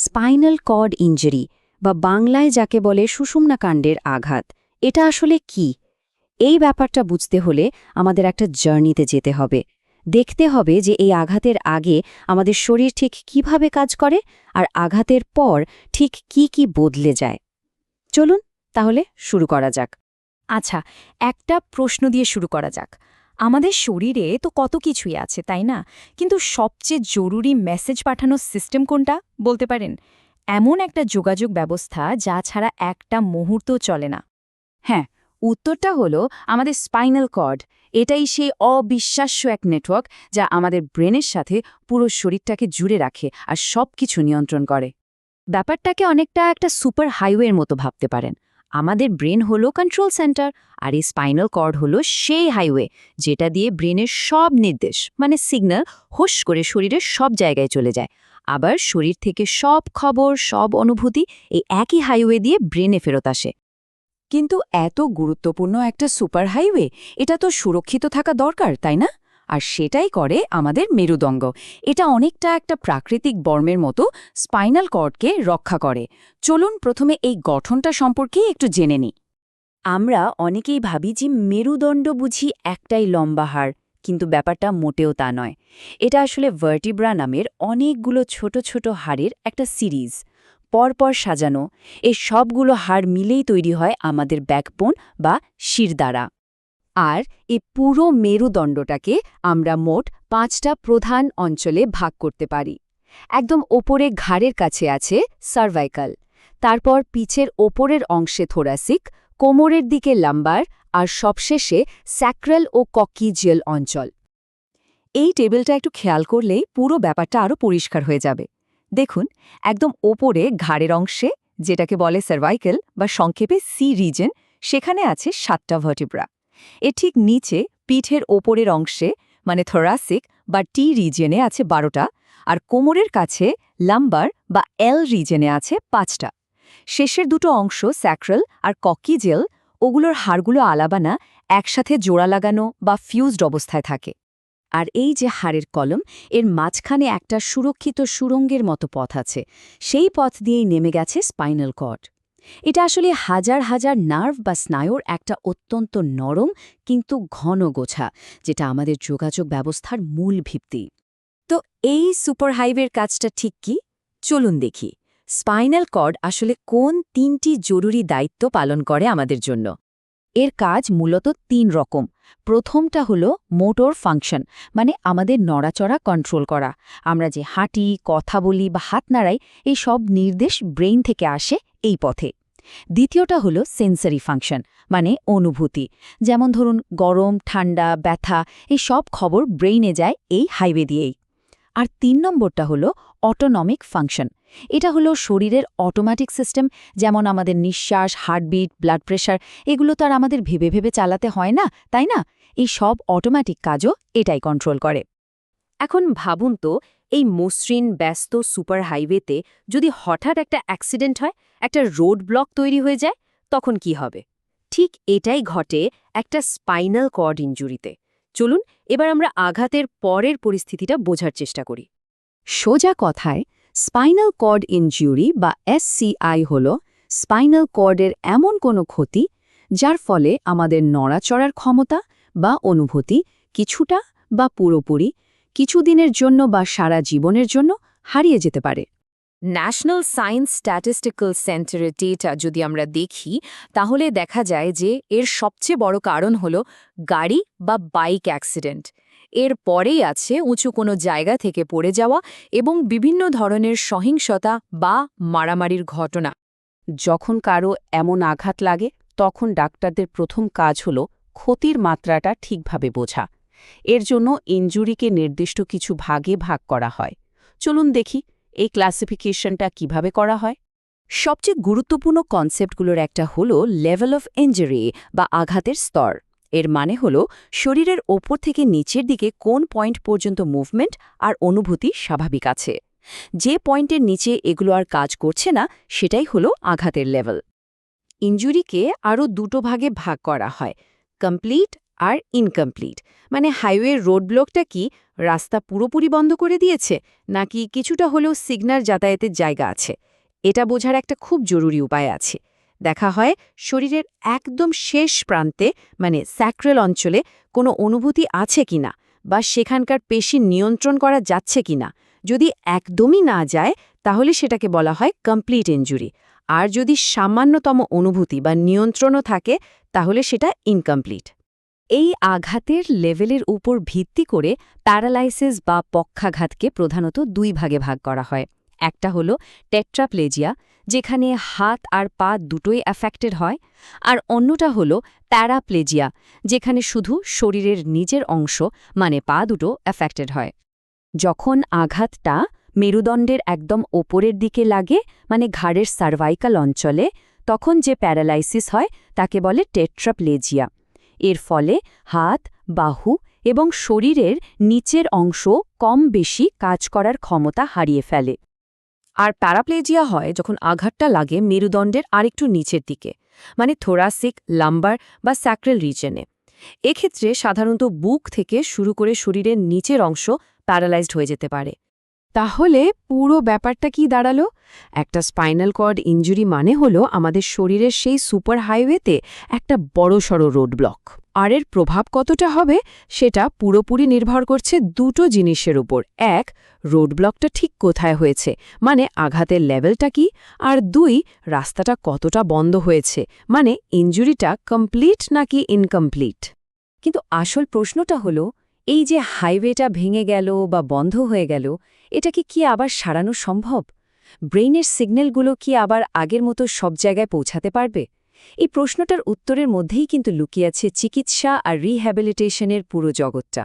Spinal cord injury বা বাংলায় যাকে বলে সুষুম্নাকাণ্ডের আঘাত, এটা আসলে কি? এই ব্যাপারটা বুঝতে হলে আমাদের একটা জার্নিতে যেতে হবে। দেখতে হবে যে এই আঘাতের আগে আমাদের শরীর ঠিক কিভাবে কাজ করে আর আঘাতের পর ঠিক কি বদলে যায়। চলুন তাহলে শুরু করা যাক। আচ্ছা, একটা প্রশ্ন দিয়ে শুরু করা যাক। আমাদের শরীরে তো কত কিছুই আছে, তাই না? কিন্তু সবচেয়ে জরুরি মেসেজ পাঠানোর সিস্টেম কোনটা বলতে পারেন? এমন একটা যোগাযোগ ব্যবস্থা যা ছাড়া একটা মুহূর্তও চলে না। হ্যাঁ, উত্তরটা হলো আমাদের স্পাইনাল কর্ড। এটাই সেই অবিশ্বাস্য এক নেটওয়ার্ক যা আমাদের ব্রেনের সাথে পুরো শরীরটাকে জুড়ে রাখে আর সবকিছু নিয়ন্ত্রণ করে। ব্যাপারটাকে অনেকটা একটা সুপার হাইওয়ের মতো ভাবতে পারেন। আমাদের ব্রেন হলো কন্ট্রোল সেন্টার, আর এই স্পাইনাল কর্ড হলো সেই হাইওয়ে যেটা দিয়ে ব্রেনের সব নির্দেশ মানে সিগন্যাল হোস করে শরীরের সব জায়গায় চলে যায়। আবার শরীর থেকে সব খবর, সব অনুভূতি এই একই হাইওয়ে দিয়ে ব্রেনে ফেরত আসে। কিন্তু এত গুরুত্বপূর্ণ একটা সুপার হাইওয়ে, এটা তো সুরক্ষিত থাকা দরকার, তাই না? আর সেটাই করে আমাদের মেরুদণ্ড। এটা অনেকটা একটা প্রাকৃতিক বর্মের মতো স্পাইনাল কর্ডকে রক্ষা করে। চলুন প্রথমে এই গঠনটা সম্পর্কে একটু জেনে নিই। আমরা অনেকেই ভাবি যে মেরুদণ্ড বুঝি একটাই লম্বা হাড়, কিন্তু ব্যাপারটা মোটেও তা নয়। এটা আসলে ভার্টিব্রা নামের অনেকগুলো ছোট ছোট হাড়ের একটা সিরিজ, পরপর সাজানো। এই সবগুলো হাড় মিলেই তৈরি হয় আমাদের ব্যাকবোন বা শিরদাঁড়া। আর এই পুরো মেরুদণ্ডটাকে আমরা মোট 5টা প্রধান অঞ্চলে ভাগ করতে পারি। একদম ওপরে ঘাড়ের কাছে আছে সার্ভাইকাল, তারপর পিছের ওপরের অংশে থোরাসিক, কোমরের দিকে লাম্বার, আর সবশেষে স্যাক্রাল ও ককিজিয়াল অঞ্চল। এই টেবিলটা একটু খেয়াল করলেই পুরো ব্যাপারটা আরও পরিষ্কার হয়ে যাবে। দেখুন, একদম ওপরে ঘাড়ের অংশে, যেটাকে বলে সার্ভাইকাল বা সংক্ষেপে সি রিজন, সেখানে আছে 7টা ভার্টিব্রা। এর ঠিক নিচে পিঠের ওপরের অংশে মানে থোরাসিক বা টি রিজনে আছে 12টা, আর কোমরের কাছে লাম্বার বা এল রিজনে আছে 5টা। শেষের দুটো অংশ স্যাক্রাল আর ককিজিয়াল, ওগুলোর হাড়গুলো আলাদা না, একসাথে জোড়া লাগানো বা ফিউজড অবস্থায় থাকে। আর এই যে হাড়ের কলম, এর মাঝখানে একটা সুরক্ষিত সুড়ঙ্গের মতো পথ আছে। সেই পথ দিয়েই নেমে গেছে স্পাইনাল কর্ড। এটা আসলে হাজার হাজার নার্ভ বা স্নায়ুর একটা অত্যন্ত নরম কিন্তু ঘন গোছা, যেটা আমাদের যোগাযোগ ব্যবস্থার মূল ভিত্তি। তো এই সুপার হাইওয়ের কাজটা ঠিক কি? চলুন দেখি স্পাইনাল কর্ড আসলে কোন 3টি জরুরি দায়িত্ব পালন করে আমাদের জন্য। এর কাজ মূলত 3 রকম। প্রথমটা হলো মোটর ফাংশন, মানে আমাদের নড়াচড়া কন্ট্রোল করা। আমরা যে হাঁটি, কথা বলি বা হাত নাড়াই, এই সব নির্দেশ ব্রেইন থেকে আসে এই পথে। দ্বিতীয়টা হলো সেন্সরি ফাংশন, মানে অনুভূতি। যেমন ধরুন গরম, ঠান্ডা, ব্যথা, এই সব খবর ব্রেইনে যায় এই হাইওয়ে দিয়েই। আর 3 নম্বরটা হলো অটোনমিক ফাংশন। এটা হলো শরীরের অটোমেটিক সিস্টেম, যেমন আমাদের নিঃশ্বাস, হার্টবিট, ব্লাড প্রেশার, এগুলো তো আর আমাদের ভেবে ভেবে চালাতে হয় না, তাই না? এই সব অটোমেটিক কাজও এটাই কন্ট্রোল করে। এখন ভাবুন তো, এই মসৃণ ব্যস্ত সুপার হাইওয়েতে যদি হঠাৎ একটা অ্যাক্সিডেন্ট হয়, একটা রোড ব্লক তৈরি হয়ে যায়, তখন কি হবে? ঠিক এটাই ঘটে একটা স্পাইনাল কর্ড ইনজুরিতে। চলুন এবার আমরা আঘাতের পরের পরিস্থিতিটা বোঝার চেষ্টা করি। সোজা কথায়, স্পাইনাল কর্ড ইনজুরি বা এসসিআই হল স্পাইনাল কর্ডের এমন কোনো ক্ষতি যার ফলে আমাদের নড়াচড়ার ক্ষমতা বা অনুভূতি কিছুটা বা পুরোপুরি কিছুদিনের জন্য বা সারা জীবনের জন্য হারিয়ে যেতে পারে। ন্যাশনাল সায়েন্স স্ট্যাটিস্টিক্যাল সেন্টারের ডেটা যদি আমরা দেখি, তাহলে দেখা যায় যে এর সবচেয়ে বড় কারণ হল গাড়ি বা বাইক অ্যাক্সিডেন্ট। এর পরেই আছে উঁচু কোনো জায়গা থেকে পড়ে যাওয়া এবং বিভিন্ন ধরনের সহিংসতা বা মারামারির ঘটনা। যখন কারো এমন আঘাত লাগে, তখন ডাক্তারদের প্রথম কাজ হল ক্ষতির মাত্রাটা ঠিকভাবে বোঝা। এর জন্য ইনজুরিকে নির্দিষ্ট কিছু ভাগে ভাগ করা হয়। চলুন দেখি এই ক্লাসিফিকেশনটা কিভাবে করা হয়। সবচেয়ে গুরুত্বপূর্ণ কনসেপ্টগুলোর একটা হলো লেভেল অফ ইনজুরি বা আঘাতের স্তর। এর মানে হলো শরীরের ওপর থেকে নিচের দিকে কোন পয়েন্ট পর্যন্ত মুভমেন্ট আর অনুভূতি স্বাভাবিক আছে। যে পয়েন্টের নিচে এগুলো আর কাজ করছে না, সেটাই হলো আঘাতের লেভেল। ইনজুরিকে আরও দুটো ভাগে ভাগ করা হয়, কমপ্লিট আর ইনকমপ্লিট মানে হাইওয়ের রোড ব্লকটা কি রাস্তা পুরোপুরি বন্ধ করে দিয়েছে নাকি কিছুটা হলেও সিগন্যাল যাতায়াতের জায়গা আছে এটা বোঝার একটা খুব জরুরি উপায় আছে দেখা হয় শরীরের একদম শেষ প্রান্তে মানে স্যাক্রেল অঞ্চলে কোনো অনুভূতি আছে কিনা বা সেখানকার পেশি নিয়ন্ত্রণ করা যাচ্ছে কিনা যদি একদমই না যায় তাহলে সেটাকে বলা হয় কমপ্লিট ইনজুরি আর যদি সামান্যতম অনুভূতি বা নিয়ন্ত্রণও থাকে তাহলে সেটা ইনকমপ্লিট এই আঘাতের লেভেলের উপর ভিত্তি করে প্যারালাইসিস বা পক্ষাঘাতকে প্রধানত দুই ভাগে ভাগ করা হয় একটা হলো টেট্রাপ্লেজিয়া যেখানে হাত আর পা দুটোই অ্যাফেক্টেড হয় আর অন্যটা হলো প্যারাপ্লেজিয়া যেখানে শুধু শরীরের নিচের অংশ মানে পা দুটো অ্যাফেক্টেড হয় যখন আঘাতটা মেরুদণ্ডের একদম ওপরের দিকে লাগে মানে ঘাড়ের সার্ভাইকাল অঞ্চলে তখন যে প্যারালাইসিস হয় তাকে বলে টেট্রাপ্লেজিয়া এর ফলে হাত বাহু এবং শরীরের নিচের অংশ কম বেশি কাজ করার ক্ষমতা হারিয়ে ফেলে আর প্যারাপ্লেজিয়া হয় যখন আঘাতটা লাগে মেরুদণ্ডের আরেকটু নিচের দিকে মানে থোরাসিক লাম্বার বা স্যাক্রেল রিজনে এক্ষেত্রে সাধারণত বুক থেকে শুরু করে শরীরের নিচের অংশ প্যারালাইজড হয়ে যেতে পারে তাহলে পুরো ব্যাপারটা কি দাঁড়ালো একটা স্পাইনাল কর্ড ইনজুরি মানে হলো আমাদের শরীরের সেই সুপার হাইওয়েতে একটা বড়সড় রোড ব্লক আর এর প্রভাব কতটা হবে সেটা পুরোপুরি নির্ভর করছে দুটো জিনিসের উপর এক রোড ব্লকটা ঠিক কোথায় হয়েছে মানে আঘাতের লেভেলটা কি আর দুই রাস্তাটা কতটা বন্ধ হয়েছে মানে ইনজুরিটা কমপ্লিট নাকি ইনকমপ্লিট কিন্তু আসল প্রশ্নটা হলো এই যে হাইওয়েটা ভেঙে গেল বা বন্ধ হয়ে গেল এটা কি আবার সারানো সম্ভব ব্রেইনের সিগন্যালগুলো কি আবার আগের মতো সব জায়গায় পৌঁছাতে পারবে এই প্রশ্নটার উত্তরের মধ্যেই কিন্তু লুকিয়ে আছে চিকিৎসা আর রিহ্যাবিলিটেশনের পুরো জগৎটা